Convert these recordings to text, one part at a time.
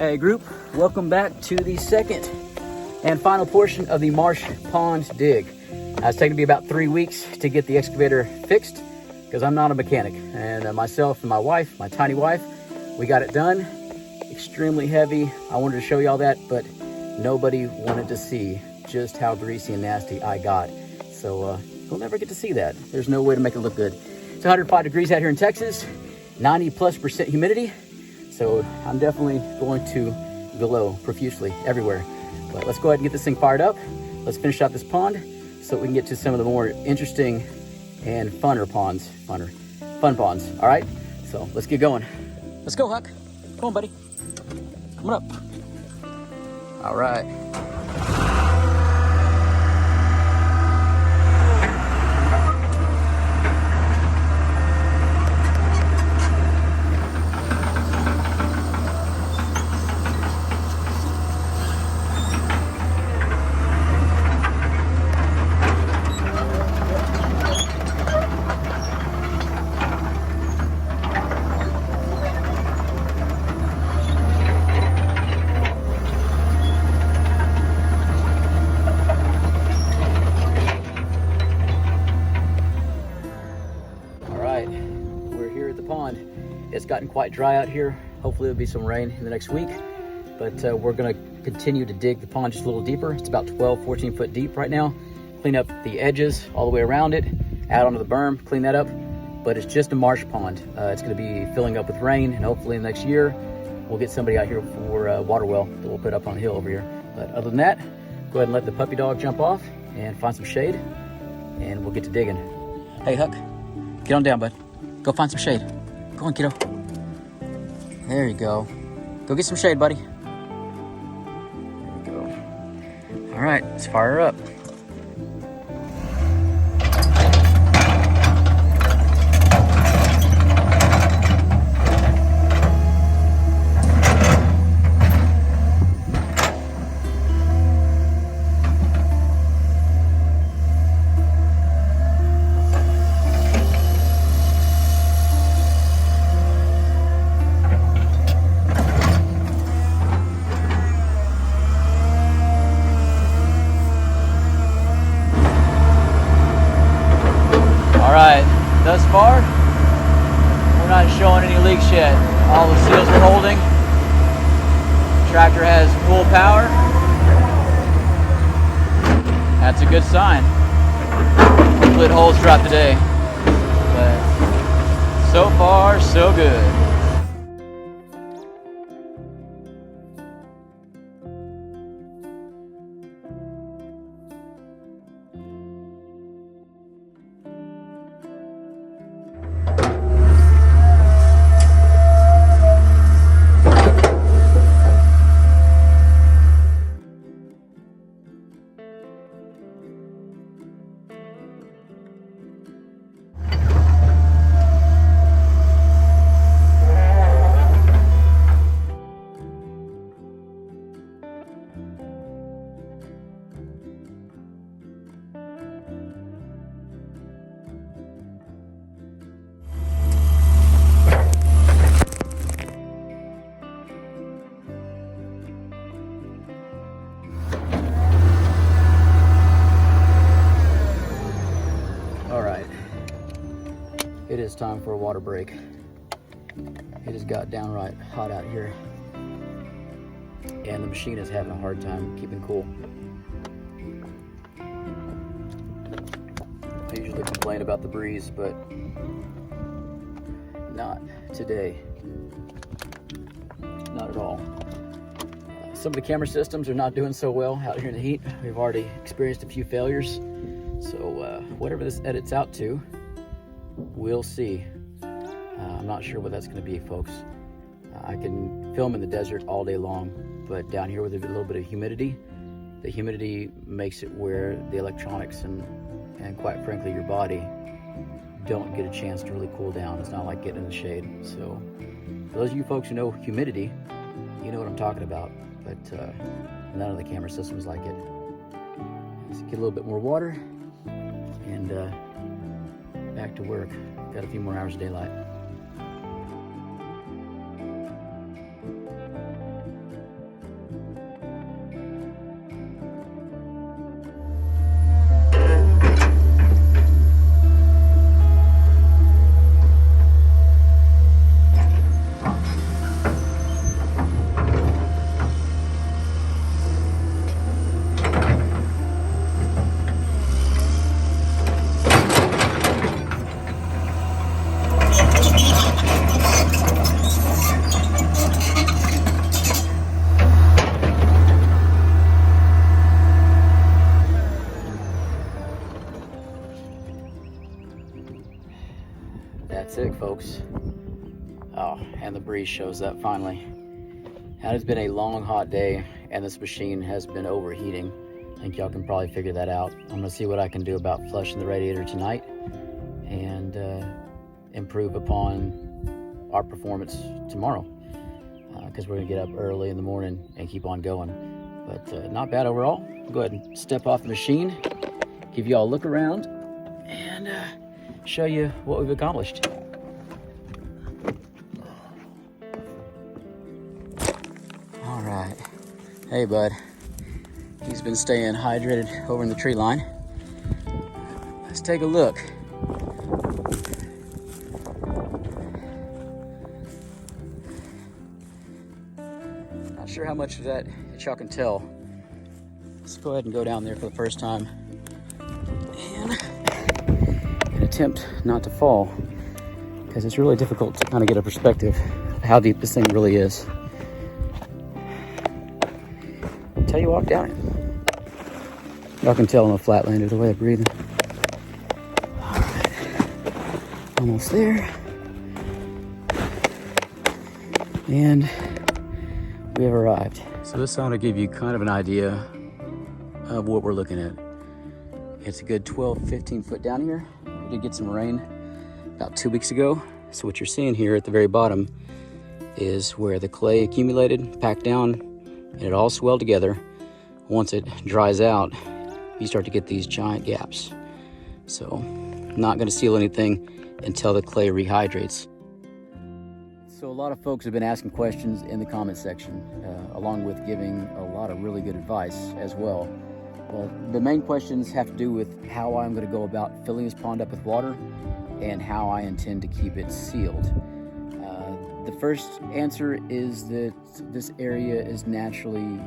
Hey group, welcome back to the second and final portion of the marsh pond dig. It's taken me about 3 weeks to get the excavator fixed because I'm not a mechanic, and myself and my wife, my tiny wife, we got it done. Extremely heavy. I wanted to show you all that, but nobody wanted to see just how greasy and nasty I got. So we'll never get to see that. There's no way to make it look good. It's 105 degrees out here in Texas, 90+% humidity. So I'm definitely going to glow profusely everywhere. But let's go ahead and get this thing fired up. Let's finish out this pond so we can get to some of the more interesting and funner ponds. Fun ponds, all right? So let's get going. Let's go, Huck. Come on, buddy. Come on up. All right. It's gotten quite dry out here. Hopefully there'll be some rain in the next week, but we're gonna continue to dig the pond just a little deeper. It's about 12-14 foot deep right now. Clean up the edges all the way around it, add onto the berm, clean that up. But it's just a marsh pond. It's gonna be filling up with rain, and hopefully in the next year, we'll get somebody out here for a water well that we'll put up on the hill over here. But other than that, go ahead and let the puppy dog jump off and find some shade, and we'll get to digging. Hey Huck, get on down, bud. Go find some shade. Go on, kiddo. There you go. Go get some shade, buddy. There you go. All right, let's fire her up. Thus far, we're not showing any leaks yet. All the seals are holding. Tractor has full power. That's a good sign. Hopefully it holds throughout the day. But so far, so good. It is time for a water break. It has got downright hot out here, and the machine is having a hard time keeping cool. I usually complain about the breeze, but not today. Not at all. Some of the camera systems are not doing so well out here in the heat. We've already experienced a few failures. So whatever this edits out to, we'll see. I'm not sure what that's going to be, folks. I can film in the desert all day long, but down here with a little bit of humidity, the humidity makes it where the electronics and quite frankly your body don't get a chance to really cool down. It's not like getting in the shade. So for those of you folks who know humidity, you know what I'm talking about, but none of the camera systems like it. Let's get a little bit more water and back to work. Got a few more hours of daylight. dig, folks. Oh, and the breeze shows up finally. It has been a long, hot day, and this machine has been overheating. I think y'all can probably figure that out. I'm gonna see what I can do about flushing the radiator tonight and improve upon our performance tomorrow, because we're gonna get up early in the morning and keep on going. But not bad overall. I'll go ahead and step off the machine, give you all a look around, and show you what we've accomplished. All right. Hey, bud. He's been staying hydrated over in the tree line. Let's take a look. Not sure how much of that y'all can tell. Let's go ahead and go down there for the first time and attempt not to fall, because it's really difficult to kind of get a perspective of how deep this thing really is until you walk down it. Y'all can tell I'm a flatlander the way I'm breathing. All right, almost there. And we have arrived. So this ought to give you kind of an idea of what we're looking at. It's a good 12, 15 foot down here. We did get some rain about 2 weeks ago. So what you're seeing here at the very bottom is where the clay accumulated, packed down, and it all swelled together. Once it dries out, you start to get these giant gaps. So I'm not gonna seal anything until the clay rehydrates. So a lot of folks have been asking questions in the comment section, along with giving a lot of really good advice as well. Well, the main questions have to do with how I'm going to go about filling this pond up with water and how I intend to keep it sealed. The first answer is that this area is naturally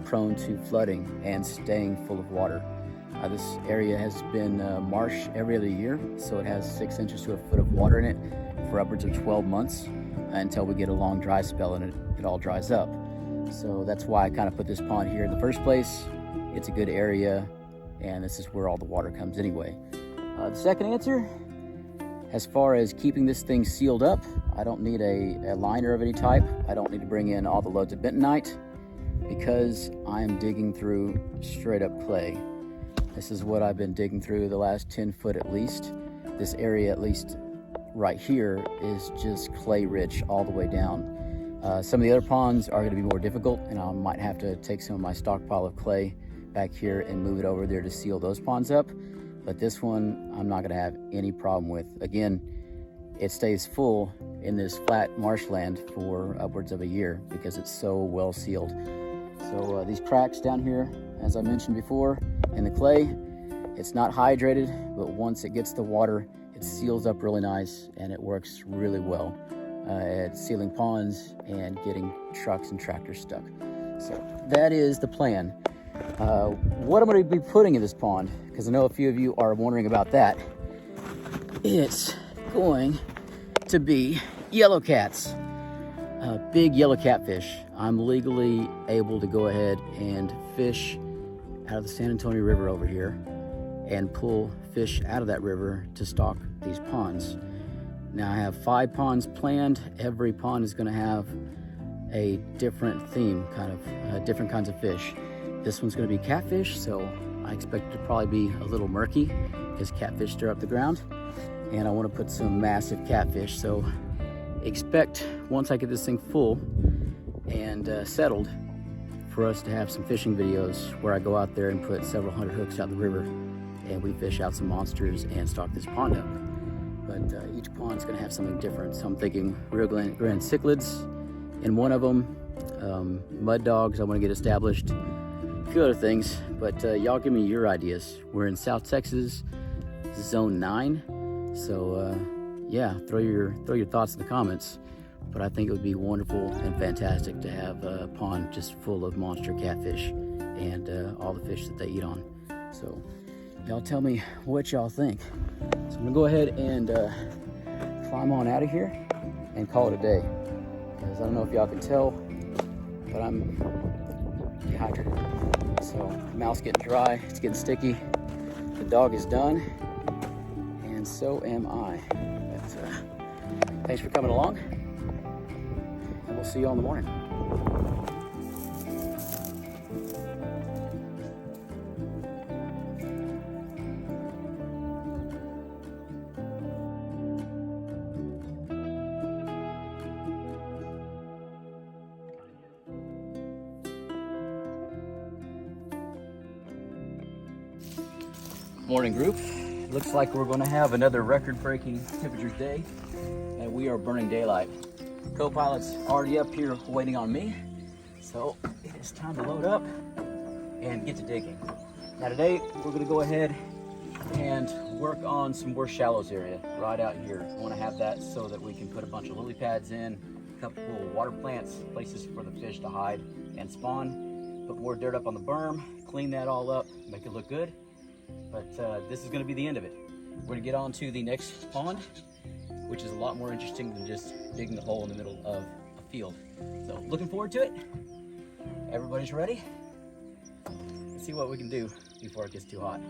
prone to flooding and staying full of water. This area has been marsh every other year, so it has 6 inches to a foot of water in it for upwards of 12 months until we get a long dry spell and it all dries up. So that's why I kind of put this pond here in the first place. It's a good area, and this is where all the water comes anyway. The second answer, as far as keeping this thing sealed up, I don't need a liner of any type. I don't need to bring in all the loads of bentonite because I'm digging through straight up clay. This is what I've been digging through the last 10 foot at least. This area, at least right here, is just clay rich all the way down. Some of the other ponds are gonna be more difficult, and I might have to take some of my stockpile of clay back here and move it over there to seal those ponds up. But this one, I'm not gonna have any problem with. Again, it stays full in this flat marshland for upwards of a year because it's so well sealed. So these cracks down here, as I mentioned before, in the clay, it's not hydrated, but once it gets the water, it seals up really nice and it works really well at sealing ponds and getting trucks and tractors stuck. So that is the plan. What I'm going to be putting in this pond, because I know a few of you are wondering about that, it's going to be yellow cats, big yellow catfish. I'm legally able to go ahead and fish out of the San Antonio River over here and pull fish out of that river to stock these ponds. Now I have 5 ponds planned. Every pond is going to have a different theme, kind of different kinds of fish. This one's going to be catfish, so I expect it to probably be a little murky because catfish stir up the ground, and I want to put some massive catfish. So expect, once I get this thing full and settled, for us to have some fishing videos where I go out there and put several hundred hooks out the river and we fish out some monsters and stock this pond up. But each pond's going to have something different. So I'm thinking Rio Grande cichlids in one of them, mud dogs I want to get established, a few other things, but y'all give me your ideas. We're in South Texas, Zone 9, so yeah, throw your thoughts in the comments. But I think it would be wonderful and fantastic to have a pond just full of monster catfish and all the fish that they eat on. So y'all tell me what y'all think. So I'm gonna go ahead and climb on out of here and call it a day. Because I don't know if y'all can tell, but I'm dehydrated. So mouth's getting dry, it's getting sticky. The dog is done, and so am I. But Thanks for coming along, and we'll see you all in the morning. Morning group. Looks like we're going to have another record-breaking temperatures day, and we are burning daylight. Co-pilot's already up here waiting on me, so it is time to load up and get to digging. Now today we're going to go ahead and work on some more shallows area right out here. I want to have that so that we can put a bunch of lily pads in, a couple water plants, places for the fish to hide and spawn, put more dirt up on the berm, clean that all up, make it look good. But this is going to be the end of it. We're going to get on to the next pond, which is a lot more interesting than just digging the hole in the middle of a field. So looking forward to it. Everybody's ready. Let's see what we can do before it gets too hot.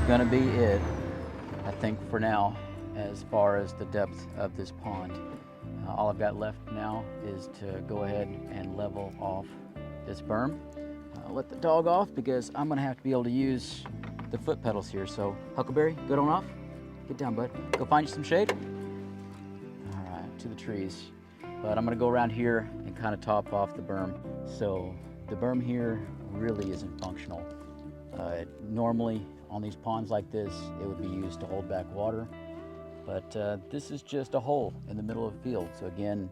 Gonna be it, I think, for now, as far as the depth of this pond. All I've got left now is to go ahead and level off this berm. Let the dog off because I'm gonna have to be able to use the foot pedals here. So Huckleberry, good on off. Get down, bud. Go find you some shade. All right, to the trees. But I'm gonna go around here and kind of top off the berm. So the berm here really isn't functional. Normally on these ponds like this, it would be used to hold back water, but this is just a hole in the middle of a field. So again,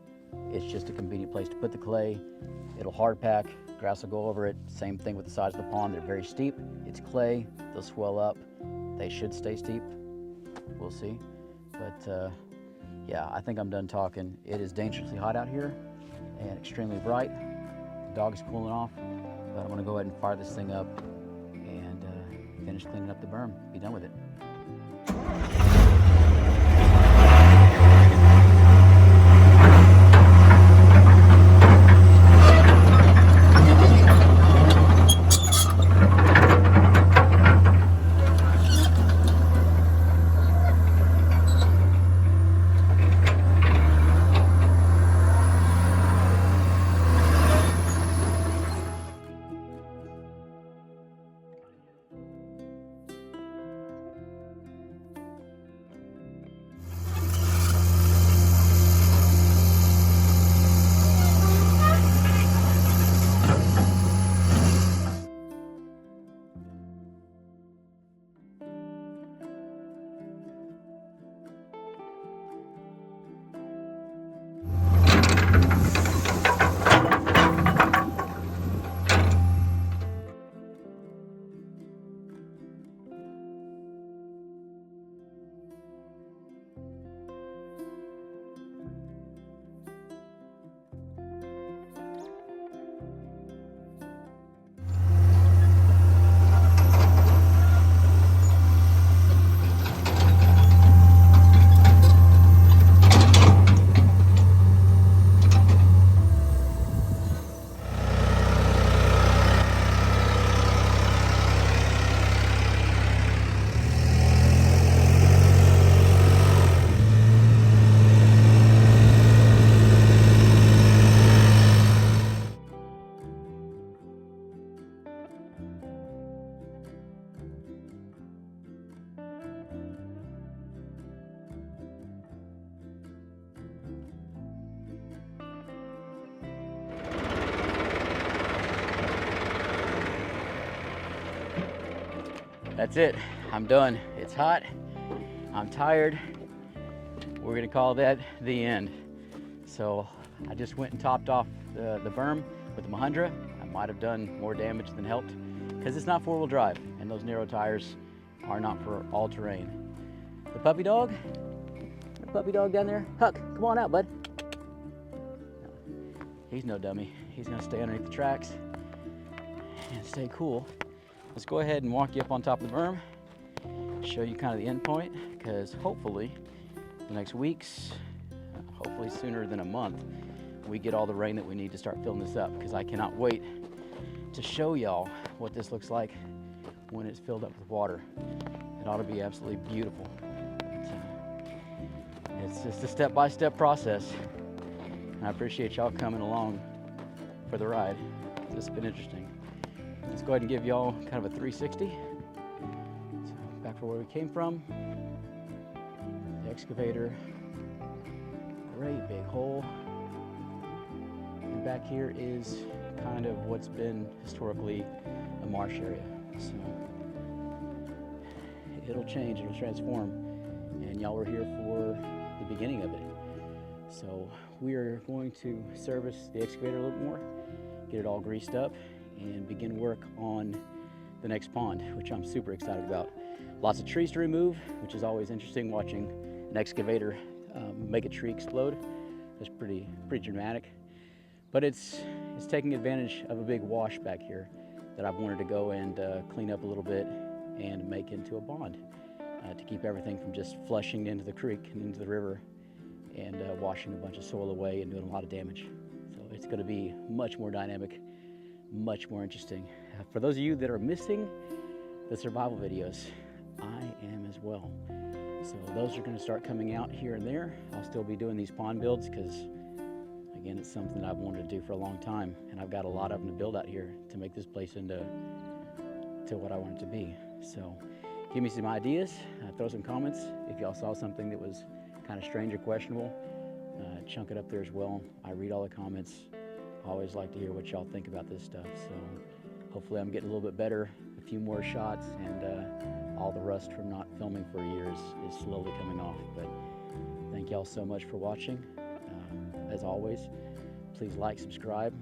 it's just a convenient place to put the clay. It'll hard pack, grass will go over it. Same thing with the sides of the pond. They're very steep. It's clay, they'll swell up. They should stay steep, we'll see. But yeah, I think I'm done talking. It is dangerously hot out here and extremely bright. The dog is cooling off, but I'm gonna go ahead and fire this thing up and finish cleaning up the berm, be done with it. That's it, I'm done. It's hot, I'm tired. We're gonna call that the end. So I just went and topped off the berm with the Mahindra. I might have done more damage than helped because it's not four-wheel drive, and those narrow tires are not for all terrain. The puppy dog down there, Huck, come on out, bud. No, he's no dummy. He's gonna stay underneath the tracks and stay cool. Let's go ahead and walk you up on top of the berm, show you kind of the end point, because hopefully the next weeks, hopefully sooner than a month, we get all the rain that we need to start filling this up, because I cannot wait to show y'all what this looks like when it's filled up with water. It ought to be absolutely beautiful. It's just a step-by-step process. And I appreciate y'all coming along for the ride. This has been interesting. Let's go ahead and give y'all kind of a 360. So back for where we came from. The excavator. Great big hole. And back here is kind of what's been historically a marsh area. So it'll change, it'll transform. And y'all were here for the beginning of it. So we are going to service the excavator a little more, get it all greased up, and begin work on the next pond, which I'm super excited about. Lots of trees to remove, which is always interesting watching an excavator make a tree explode. It's pretty dramatic. But it's taking advantage of a big wash back here that I've wanted to go and clean up a little bit and make into a pond to keep everything from just flushing into the creek and into the river and washing a bunch of soil away and doing a lot of damage. So it's going to be much more dynamic, much more interesting. For those of you that are missing the survival videos, I am as well. So those are going to start coming out here and there. I'll still be doing these pond builds because, again, it's something that I've wanted to do for a long time, and I've got a lot of them to build out here to make this place into what I want it to be. So give me some ideas, throw some comments. If y'all saw something that was kind of strange or questionable, chunk it up there as well. I read all the comments. I always like to hear what y'all think about this stuff. So hopefully I'm getting a little bit better, a few more shots, and all the rust from not filming for a year is slowly coming off. But thank y'all so much for watching. As always, please like, subscribe,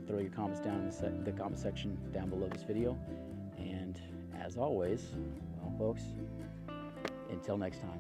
throw your comments down in the comment section down below this video. And as always, well, folks, until next time.